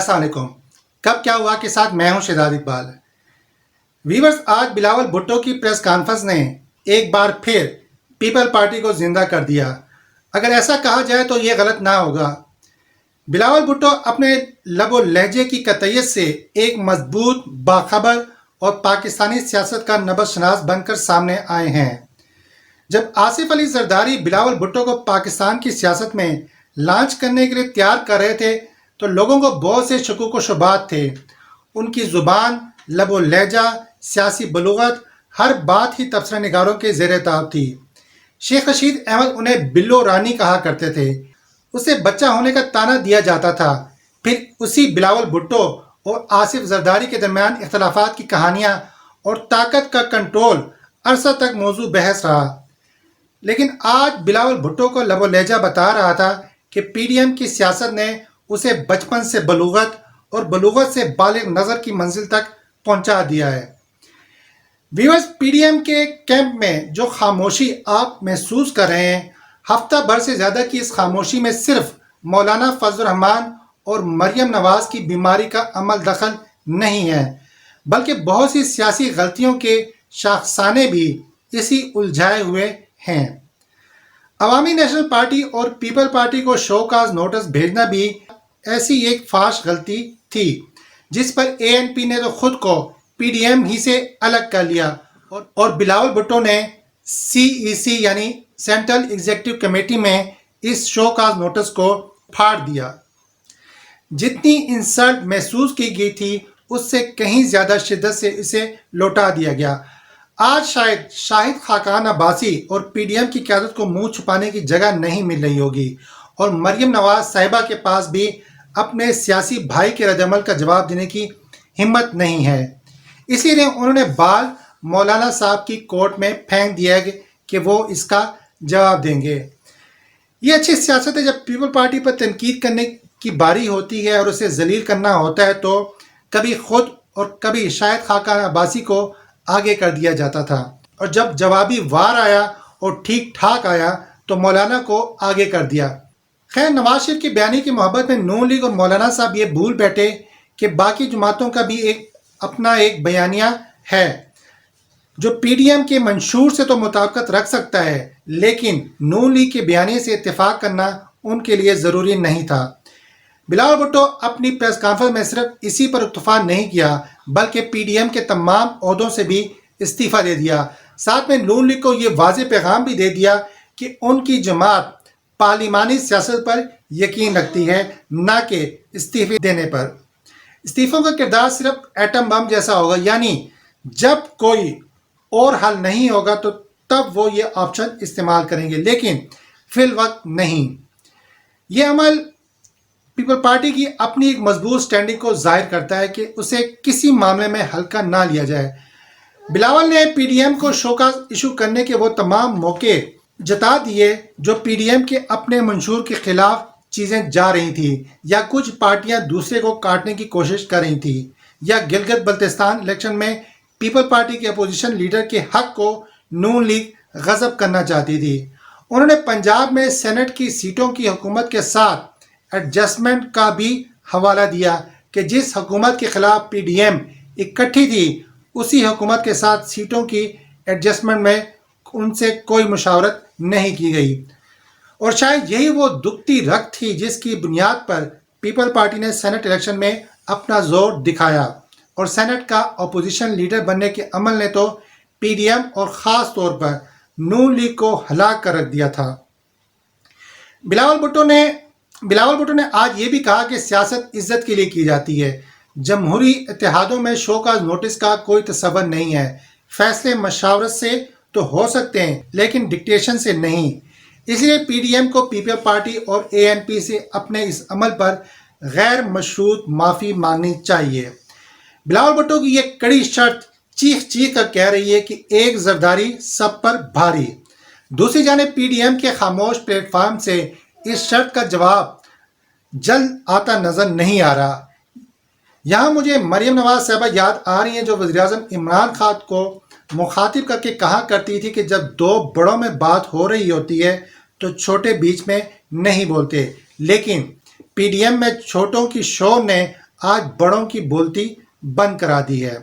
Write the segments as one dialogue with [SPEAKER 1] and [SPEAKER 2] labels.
[SPEAKER 1] अस्सलाम वालेकुम। कब क्या हुआ के साथ मैं हूं शहजाद इकबाल। वीवर्स, आज बिलावल भुट्टो की प्रेस कॉन्फ्रेंस ने एक बार फिर पीपल पार्टी को जिंदा कर दिया। अगर ऐसा कहा जाए तो ये गलत ना होगा। बिलावल भुट्टो अपने लबो लहजे की कतईयत से एक मजबूत, बाखबर और पाकिस्तानी सियासत का नबशनास बनकर सामने आए हैं। जब आसिफ अली जरदारी बिलावल भुट्टो को पाकिस्तान की सियासत में लॉन्च करने के लिए तैयार कर रहे थे तो लोगों को बहुत से शकूक व शुबात थे। उनकी ज़ुबान, लबो लहजा, सियासी बलूगत, हर बात ही तबसरा निगारों के ज़ेर ताब थी। शेख रशीद अहमद उन्हें बिल्लो रानी कहा करते थे। उसे बच्चा होने का ताना दिया जाता था। फिर उसी बिलावल भुट्टो और आसिफ जरदारी के दरमियान इख्तलाफात की कहानियाँ और ताकत का कंट्रोल अरसा तक मौजू बहस रहा। लेकिन आज बिलावल भुट्टो को लबो लहजा बता रहा था कि पीडीएम की सियासत ने उसे बचपन से बलूगत और बलूगत से बालिग नज़र की मंजिल तक पहुंचा दिया है। व्यूअर्स, पीडीएम के कैंप में जो खामोशी आप महसूस कर रहे हैं, हफ्ता भर से ज़्यादा की इस खामोशी में सिर्फ मौलाना फजल रहमान और मरियम नवाज की बीमारी का अमल दखल नहीं है, बल्कि बहुत सी सियासी गलतियों के शाखसाने भी इसी उलझाए हुए हैं। अवामी नेशनल पार्टी और पीपल पार्टी को शोकाज नोटिस भेजना भी ऐसी एक फाश गलती थी, जिस पर एएनपी ने तो खुद को पीडीएम ही से अलग कर लिया और बिलावल भुट्टो ने सीईसी यानी सेंट्रल एग्जीक्यूटिव कमेटी में इस शोकाज नोटिस को फाड़ दिया। जितनी इंसल्ट महसूस की गई थी उससे कहीं ज़्यादा शिद्दत से इसे लौटा दिया गया। आज शायद शाहिद खाकान अब्बासी और पीडीएम की क़यादत को मुंह छुपाने की जगह नहीं मिल रही होगी और मरियम नवाज साहिबा के पास भी अपने सियासी भाई के रद्दअमल का जवाब देने की हिम्मत नहीं है। इसीलिए उन्होंने बाल मौलाना साहब की कोर्ट में फेंक दिया कि वो इसका जवाब देंगे। ये अच्छी सियासत है। जब पीपल पार्टी पर तनकीद करने की बारी होती है और उसे जलील करना होता है तो कभी खुद और कभी शाहिद खाकान अब्बासी को आगे कर दिया जाता था, और जब जवाबी वार आया और ठीक ठाक आया तो मौलाना को आगे कर दिया। खैर, नवाज शरीफ की बयानी की मोहब्बत में नून लीग और मौलाना साहब ये भूल बैठे कि बाकी जमातों का भी अपना एक बयानिया है जो पीडीएम के मंशूर से तो मुताबिकत रख सकता है, लेकिन नून लीग के बयानी से इत्तेफाक करना उनके लिए ज़रूरी नहीं था। बिलावल भुट्टो अपनी प्रेस कॉन्फ्रेंस में सिर्फ इसी पर इत्तफा नहीं किया बल्कि पीडीएम के तमाम ओहदों से भी इस्तीफ़ा दे दिया। साथ में नून लीग को ये वाज़ेह पैगाम भी दे दिया कि उनकी जमात पार्लिमानी सियासत पर यकीन रखती है, ना कि इस्तीफ़े देने पर। इस्तीफ़ों का किरदार सिर्फ एटम बम जैसा होगा, यानी जब कोई और हल नहीं होगा तो तब वो ये ऑप्शन इस्तेमाल करेंगे, लेकिन फिल वक्त नहीं। ये अमल पीपल पार्टी की अपनी एक मजबूत स्टैंडिंग को जाहिर करता है कि उसे किसी मामले में हल्का ना लिया जाए। बिलावल ने पीडीएम को शोकाज इशू करने के वो तमाम मौके जता दिए जो पीडीएम के अपने मंशूर के खिलाफ चीज़ें जा रही थी, या कुछ पार्टियां दूसरे को काटने की कोशिश कर रही थी, या गिलगित बल्तिस्तान इलेक्शन में पीपल पार्टी के अपोजिशन लीडर के हक को नून लीग गज़ब करना चाहती थी। उन्होंने पंजाब में सेनेट की सीटों की हुकूमत के साथ एडजस्टमेंट का भी हवाला दिया कि जिस हुकूमत के खिलाफ पीडीएम इकट्ठी थी उसी हुकूमत के साथ सीटों की एडजस्टमेंट में उनसे कोई मुशावरत नहीं की गई। और शायद यही वो दुखती रग थी जिसकी बुनियाद पर पीपल पार्टी ने सेनेट इलेक्शन में अपना जोर दिखाया और सेनेट का अपोजिशन लीडर बनने के अमल ने तो पीडीएम और ख़ास तौर पर नून लीग को हलाक कर रख दिया था। बिलावल भुट्टो ने आज ये भी कहा कि सियासत इज्जत के लिए की जाती है। जमहूरी इत्तेहादों में शोकाज नोटिस का कोई तसव्वुर नहीं है। फैसले मशावरत से तो हो सकते हैं लेकिन डिक्टेशन से नहीं। इसलिए पीडीएम को पीपल पार्टी और एएनपी से अपने इस अमल पर गैर मशरूत माफ़ी मांगनी चाहिए। बिलावल भुट्टो की ये कड़ी शर्त चीख चीख कर कह रही है कि एक जरदारी सब पर भारी। दूसरी जाने पीडीएम के खामोश प्लेटफार्म से इस शर्त का जवाब जल्द आता नजर नहीं आ रहा। यहाँ मुझे मरियम नवाज साहबा याद आ रही हैं जो वज़ीर-ए-आज़म इमरान खान को मुखातिब करके कहा करती थी कि जब दो बड़ों में बात हो रही होती है तो छोटे बीच में नहीं बोलते, लेकिन पीडीएम में छोटों की शोर ने آج بڑوں کی بولتی بند کرا دی ہے۔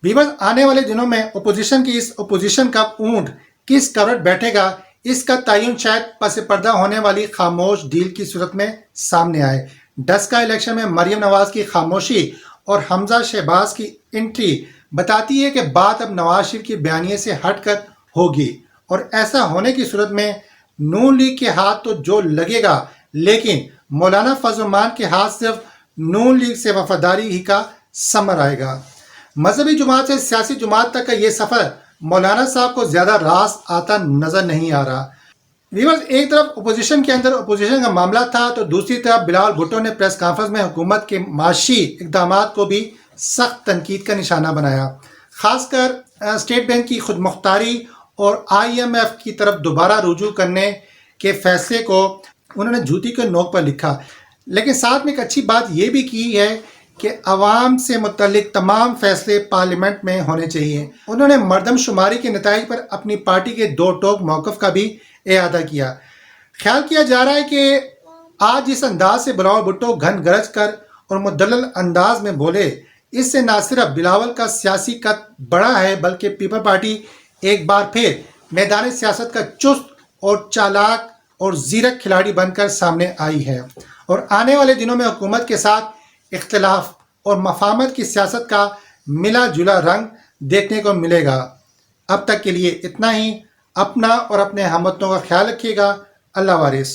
[SPEAKER 1] ویورز، آنے والے دنوں میں اپوزیشن کی اس اپوزیشن کا اونٹ کس کروٹ بیٹھے گا، اس کا تعین شاید پس پردہ ہونے والی خاموش ڈیل کی صورت میں سامنے آئے۔ ڈسکا الیکشن میں مریم نواز کی خاموشی اور حمزہ شہباز کی انٹری بتاتی ہے کہ بات اب نواز شریف کی بیانیے سے ہٹ کر ہوگی، اور ایسا ہونے کی صورت میں نون لیگ کے ہاتھ تو جو لگے گا، لیکن مولانا فضل الرحمان کے ہاتھ صرف نون لیگ سے وفاداری ہی کا ثمر آئے گا۔ مذہبی جماعت سے سیاسی جماعت تک کا یہ سفر مولانا صاحب کو زیادہ راست آتا نظر نہیں آ رہا۔ ویورز، ایک طرف اپوزیشن کے اندر اپوزیشن کا معاملہ تھا تو دوسری طرف بلاول بھٹو نے پریس کانفرنس میں حکومت کے معاشی اقدامات کو بھی سخت تنقید کا نشانہ بنایا، خاص کر اسٹیٹ بینک کی خود مختاری اور IMF کی طرف دوبارہ رجوع کرنے کے فیصلے کو انہوں نے جوتی کے نوک پر لکھا، لیکن ساتھ میں ایک اچھی بات یہ بھی کی ہے کہ عوام سے متعلق تمام فیصلے پارلیمنٹ میں ہونے چاہیے۔ انہوں نے مردم شماری کے نتائج پر اپنی پارٹی کے دو ٹوک موقف کا بھی اعادہ کیا۔ خیال کیا جا رہا ہے کہ آج جس انداز سے بلاول بھٹو گھن گرج کر اور مدلل انداز میں بولے، اس سے نہ صرف بلاول کا سیاسی قد بڑھا ہے بلکہ پیپل پارٹی ایک بار پھر میدان سیاست کا چست اور چالاک اور زیرک کھلاڑی بن کر سامنے آئی ہے، اور آنے والے دنوں میں حکومت کے ساتھ اختلاف اور مفاہمت کی سیاست کا ملا جلا رنگ دیکھنے کو ملے گا۔ اب تک کے لیے اتنا ہی۔ اپنا اور اپنے ہم وطنوں کا خیال رکھیے گا۔ اللہ وارث۔